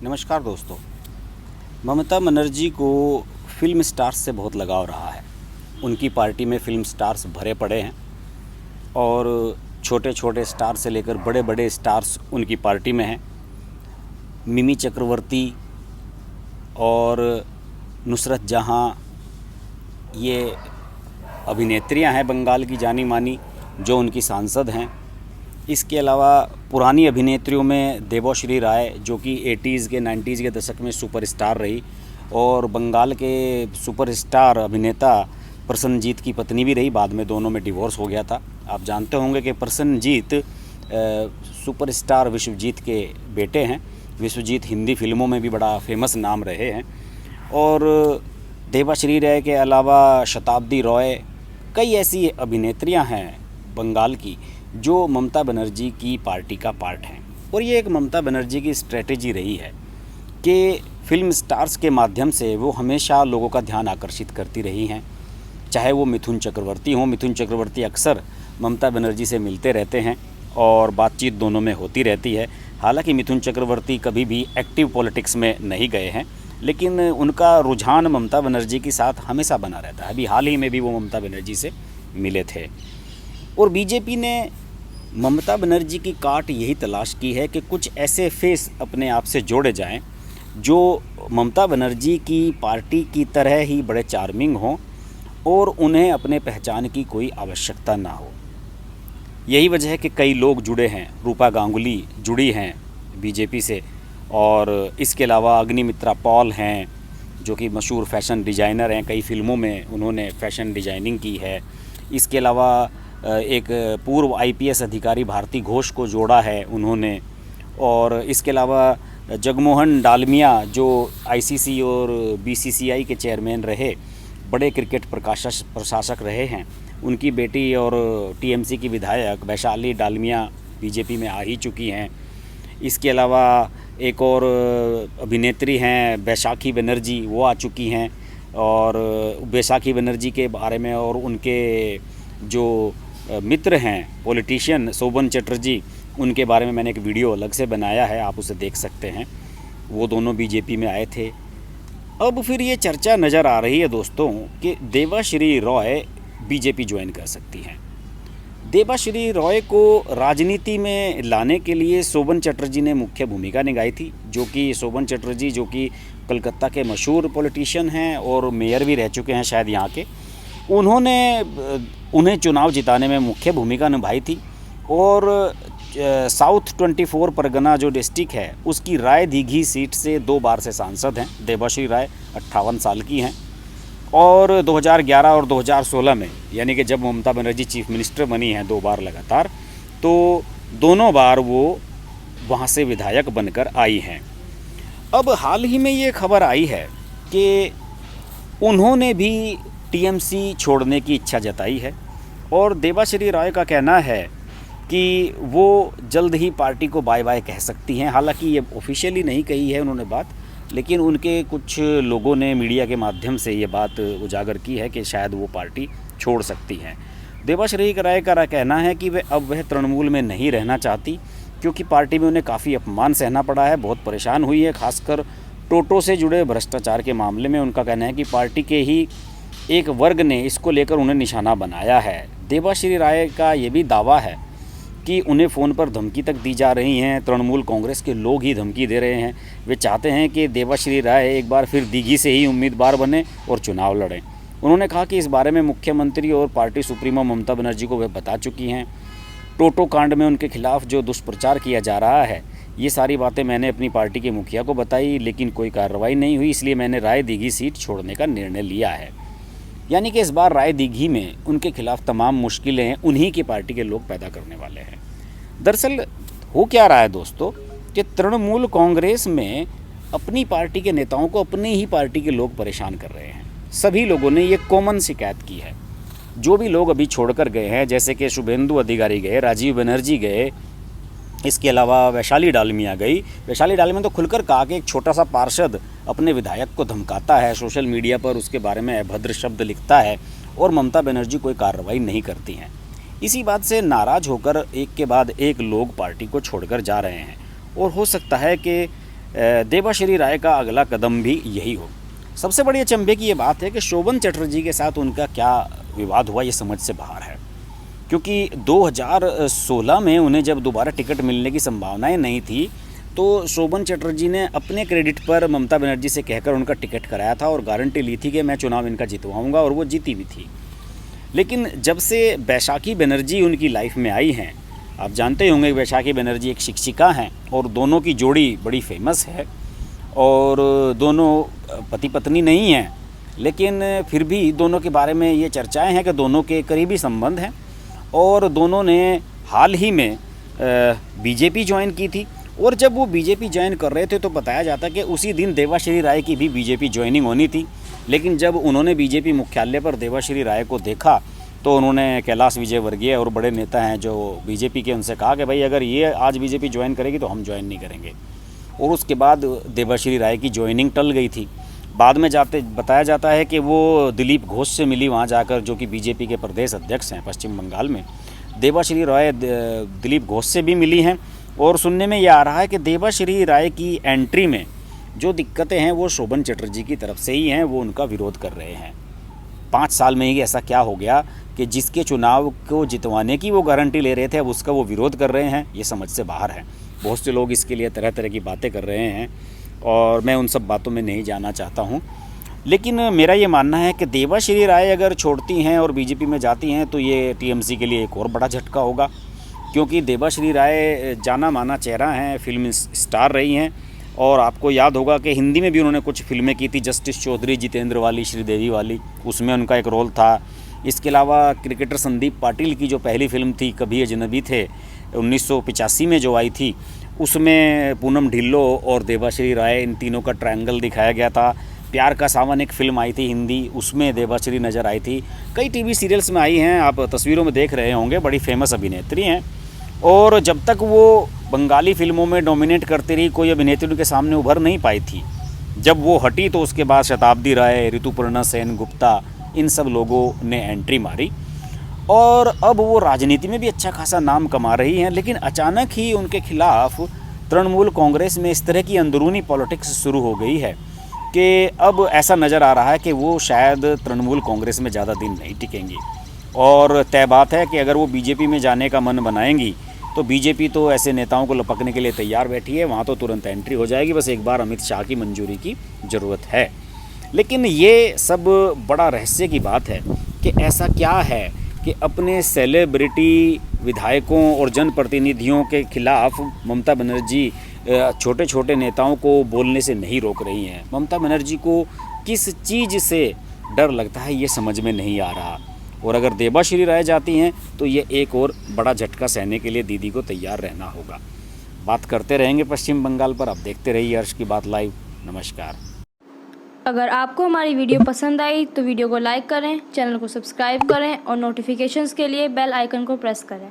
नमस्कार दोस्तों। ममता बनर्जी को फिल्म स्टार्स से बहुत लगाव रहा है। उनकी पार्टी में फिल्म स्टार्स भरे पड़े हैं और छोटे छोटे स्टार से लेकर बड़े बड़े स्टार्स उनकी पार्टी में हैं। मिमी चक्रवर्ती और नुसरत जहां ये अभिनेत्रियां हैं बंगाल की जानी मानी, जो उनकी सांसद हैं। इसके अलावा पुरानी अभिनेत्रियों में देवश्री राय, जो कि 80s के 90s के दशक में सुपरस्टार रही और बंगाल के सुपरस्टार अभिनेता प्रसन्नजीत की पत्नी भी रही। बाद में दोनों में डिवोर्स हो गया था। आप जानते होंगे कि प्रसन्नजीत सुपरस्टार विश्वजीत के बेटे हैं। विश्वजीत हिंदी फिल्मों में भी बड़ा फेमस नाम रहे हैं। और देवश्री राय के अलावा शताब्दी रॉय, कई ऐसी अभिनेत्रियां हैं बंगाल की जो ममता बनर्जी की पार्टी का पार्ट हैं। और ये एक ममता बनर्जी की स्ट्रेटेजी रही है कि फिल्म स्टार्स के माध्यम से वो हमेशा लोगों का ध्यान आकर्षित करती रही हैं। चाहे वो मिथुन चक्रवर्ती हों, मिथुन चक्रवर्ती अक्सर ममता बनर्जी से मिलते रहते हैं और बातचीत दोनों में होती रहती है। हालांकि मिथुन चक्रवर्ती कभी भी एक्टिव पॉलिटिक्स में नहीं गए हैं, लेकिन उनका रुझान ममता बनर्जी के साथ हमेशा बना रहता है। अभी हाल ही में भी वो ममता बनर्जी से मिले थे। और बीजेपी ने ममता बनर्जी की काट यही तलाश की है कि कुछ ऐसे फेस अपने आप से जोड़े जाएं जो ममता बनर्जी की पार्टी की तरह ही बड़े चार्मिंग हों और उन्हें अपने पहचान की कोई आवश्यकता ना हो। यही वजह है कि कई लोग जुड़े हैं। रूपा गांगुली जुड़ी हैं बीजेपी से, और इसके अलावा अग्निमित्रा पॉल हैं जो कि मशहूर फ़ैशन डिज़ाइनर हैं। कई फिल्मों में उन्होंने फ़ैशन डिज़ाइनिंग की है। इसके अलावा एक पूर्व आईपीएस अधिकारी भारती घोष को जोड़ा है उन्होंने। और इसके अलावा जगमोहन डालमिया जो आईसीसी और बीसीसीआई के चेयरमैन रहे, बड़े क्रिकेट प्रशासक रहे हैं, उनकी बेटी और टीएमसी की विधायक वैशाली डालमिया बीजेपी में आ ही चुकी हैं। इसके अलावा एक और अभिनेत्री हैं बैशाखी बनर्जी, वो आ चुकी हैं। और बैशाखी बनर्जी के बारे में और उनके जो मित्र हैं पॉलिटिशियन शोभन चटर्जी, उनके बारे में मैंने एक वीडियो अलग से बनाया है, आप उसे देख सकते हैं। वो दोनों बीजेपी में आए थे। अब फिर ये चर्चा नज़र आ रही है दोस्तों कि देवाश्री रॉय बीजेपी ज्वाइन कर सकती हैं। देवाश्री रॉय को राजनीति में लाने के लिए शोभन चटर्जी ने मुख्य भूमिका निभाई थी, जो कि शोभन चटर्जी जो कि कलकत्ता के मशहूर पॉलिटिशियन हैं और मेयर भी रह चुके हैं शायद यहाँ के। उन्हें चुनाव जिताने में मुख्य भूमिका निभाई थी। और साउथ 24 परगना जो डिस्ट्रिक्ट है उसकी राय दीघी सीट से 2 बार से सांसद हैं। देवाश्री राय 58 साल की हैं और 2011 और 2016 में, यानी कि जब ममता बनर्जी चीफ मिनिस्टर बनी हैं 2 बार लगातार, तो दोनों बार वो वहाँ से विधायक बनकर आई हैं। अब हाल ही में ये खबर आई है कि उन्होंने भी टीएमसी छोड़ने की इच्छा जताई है और देवाश्री राय का कहना है कि वो जल्द ही पार्टी को बाय बाय कह सकती हैं। हालांकि ये ऑफिशियली नहीं कही है उन्होंने बात, लेकिन उनके कुछ लोगों ने मीडिया के माध्यम से ये बात उजागर की है कि शायद वो पार्टी छोड़ सकती हैं। देवाश्री राय का कहना है कि वह तृणमूल में नहीं रहना चाहती, क्योंकि पार्टी में उन्हें काफ़ी अपमान सहना पड़ा है, बहुत परेशान हुई है। खासकर टोटो से जुड़े भ्रष्टाचार के मामले में उनका कहना है कि पार्टी के ही एक वर्ग ने इसको लेकर उन्हें निशाना बनाया है। देवाश्री राय का ये भी दावा है कि उन्हें फ़ोन पर धमकी तक दी जा रही हैं। तृणमूल कांग्रेस के लोग ही धमकी दे रहे हैं। वे चाहते हैं कि देवाश्री राय एक बार फिर दीघी से ही उम्मीदवार बने और चुनाव लड़ें। उन्होंने कहा कि इस बारे में मुख्यमंत्री और पार्टी सुप्रीमो ममता बनर्जी को वे बता चुकी हैं। टोटो कांड में उनके खिलाफ जो दुष्प्रचार किया जा रहा है, ये सारी बातें मैंने अपनी पार्टी के मुखिया को बताई, लेकिन कोई कार्रवाई नहीं हुई, इसलिए मैंने राय दीघी सीट छोड़ने का निर्णय लिया है। यानी कि इस बार राय दीघी में उनके खिलाफ तमाम मुश्किलें उन्हीं की पार्टी के लोग पैदा करने वाले हैं। दरअसल हो क्या रहा है दोस्तों कि तृणमूल कांग्रेस में अपनी पार्टी के नेताओं को अपनी ही पार्टी के लोग परेशान कर रहे हैं। सभी लोगों ने ये कॉमन शिकायत की है। जो भी लोग अभी छोड़कर गए हैं, जैसे कि शुभेंदु अधिकारी गए, राजीव बनर्जी गए, इसके अलावा वैशाली डालमिया गई। वैशाली डालमिया तो खुलकर कहा कि एक छोटा सा पार्षद अपने विधायक को धमकाता है, सोशल मीडिया पर उसके बारे में अभद्र शब्द लिखता है और ममता बनर्जी कोई कार्रवाई नहीं करती हैं। इसी बात से नाराज़ होकर एक के बाद एक लोग पार्टी को छोड़कर जा रहे हैं और हो सकता है कि देबाश्री राय का अगला कदम भी यही हो। सबसे बड़ी अचंभे की ये बात है कि शोभन चटर्जी के साथ उनका क्या विवाद हुआ, ये समझ से बाहर है। क्योंकि 2016 में उन्हें जब दोबारा टिकट मिलने की संभावनाएं नहीं थी, तो शोभन चटर्जी ने अपने क्रेडिट पर ममता बनर्जी से कहकर उनका टिकट कराया था और गारंटी ली थी कि मैं चुनाव इनका जितवाऊंगा, और वो जीती भी थी। लेकिन जब से बैशाखी बनर्जी उनकी लाइफ में आई हैं, आप जानते होंगे बैशाखी बनर्जी एक शिक्षिका हैं और दोनों की जोड़ी बड़ी फेमस है, और दोनों पति पत्नी नहीं हैं, लेकिन फिर भी दोनों के बारे में ये चर्चाएं हैं कि दोनों के करीबी संबंध हैं, और दोनों ने हाल ही में बीजेपी ज्वाइन की थी। और जब वो बीजेपी ज्वाइन कर रहे थे तो बताया जाता कि उसी दिन देबाश्री राय की भी बीजेपी ज्वाइनिंग होनी थी। लेकिन जब उन्होंने बीजेपी मुख्यालय पर देबाश्री राय को देखा तो उन्होंने कैलाश विजयवर्गीय और बड़े नेता हैं जो बीजेपी के, उनसे कहा कि भाई अगर ये आज बीजेपी ज्वाइन करेगी तो हम ज्वाइन नहीं करेंगे। और उसके बाद देबाश्री राय की ज्वाइनिंग टल गई थी। बाद में बताया जाता है कि वो दिलीप घोष से मिली वहाँ जाकर, जो कि बीजेपी के प्रदेश अध्यक्ष हैं पश्चिम बंगाल में। देबाश्री राय दिलीप घोष से भी मिली हैं, और सुनने में ये आ रहा है कि देबाश्री राय की एंट्री में जो दिक्कतें हैं वो शोभन चटर्जी की तरफ से ही हैं, वो उनका विरोध कर रहे हैं। 5 साल में ही ऐसा क्या हो गया कि जिसके चुनाव को जितवाने की वो गारंटी ले रहे थे, अब उसका वो विरोध कर रहे हैं, ये समझ से बाहर है। बहुत से लोग इसके लिए तरह तरह की बातें कर रहे हैं, और मैं उन सब बातों में नहीं जाना चाहता हूँ। लेकिन मेरा ये मानना है कि देबाश्री राय अगर छोड़ती हैं और बीजेपी में जाती हैं तो ये टीएमसी के लिए एक और बड़ा झटका होगा, क्योंकि देबाश्री राय जाना माना चेहरा हैं, फिल्म स्टार रही हैं, और आपको याद होगा कि हिंदी में भी उन्होंने कुछ फिल्में की थी, जस्टिस चौधरी, जितेंद्र वाली, श्रीदेवी वाली, उसमें उनका एक रोल था। इसके अलावा क्रिकेटर संदीप पाटिल की जो पहली फिल्म थी कभी अजनबी थे, 1985 में जो आई थी, उसमें पूनम ढिल्लो और देबाश्री राय, इन तीनों का ट्रायंगल दिखाया गया था। प्यार का सावन एक फ़िल्म आई थी हिंदी, उसमें देबाश्री नज़र आई थी। कई टीवी सीरियल्स में आई हैं, आप तस्वीरों में देख रहे होंगे, बड़ी फेमस अभिनेत्री हैं। और जब तक वो बंगाली फिल्मों में डोमिनेट करती रही, कोई अभिनेत्री उनके सामने उभर नहीं पाई थी। जब वो हटी तो उसके बाद शताब्दी राय, ऋतुपर्णा सेन गुप्ता, इन सब लोगों ने एंट्री मारी, और अब वो राजनीति में भी अच्छा खासा नाम कमा रही हैं। लेकिन अचानक ही उनके खिलाफ तृणमूल कांग्रेस में इस तरह की अंदरूनी पॉलिटिक्स शुरू हो गई है कि अब ऐसा नज़र आ रहा है कि वो शायद तृणमूल कांग्रेस में ज़्यादा दिन नहीं टिकेंगी। और तय बात है कि अगर वो बीजेपी में जाने का मन बनाएंगी तो बीजेपी तो ऐसे नेताओं को लपकने के लिए तैयार बैठी है, वहाँ तो तुरंत एंट्री हो जाएगी, बस एक बार अमित शाह की मंजूरी की ज़रूरत है। लेकिन ये सब बड़ा रहस्य की बात है कि ऐसा क्या है कि अपने सेलिब्रिटी विधायकों और जनप्रतिनिधियों के खिलाफ ममता बनर्जी छोटे छोटे नेताओं को बोलने से नहीं रोक रही हैं। ममता बनर्जी को किस चीज़ से डर लगता है ये समझ में नहीं आ रहा। और अगर देबाश्री राय जाती हैं तो ये एक और बड़ा झटका सहने के लिए दीदी को तैयार रहना होगा। बात करते रहेंगे पश्चिम बंगाल पर। आप देखते रहिए अर्श की बात लाइव। नमस्कार। अगर आपको हमारी वीडियो पसंद आई तो वीडियो को लाइक करें, चैनल को सब्सक्राइब करें और नोटिफिकेशंस के लिए बेल आइकन को प्रेस करें।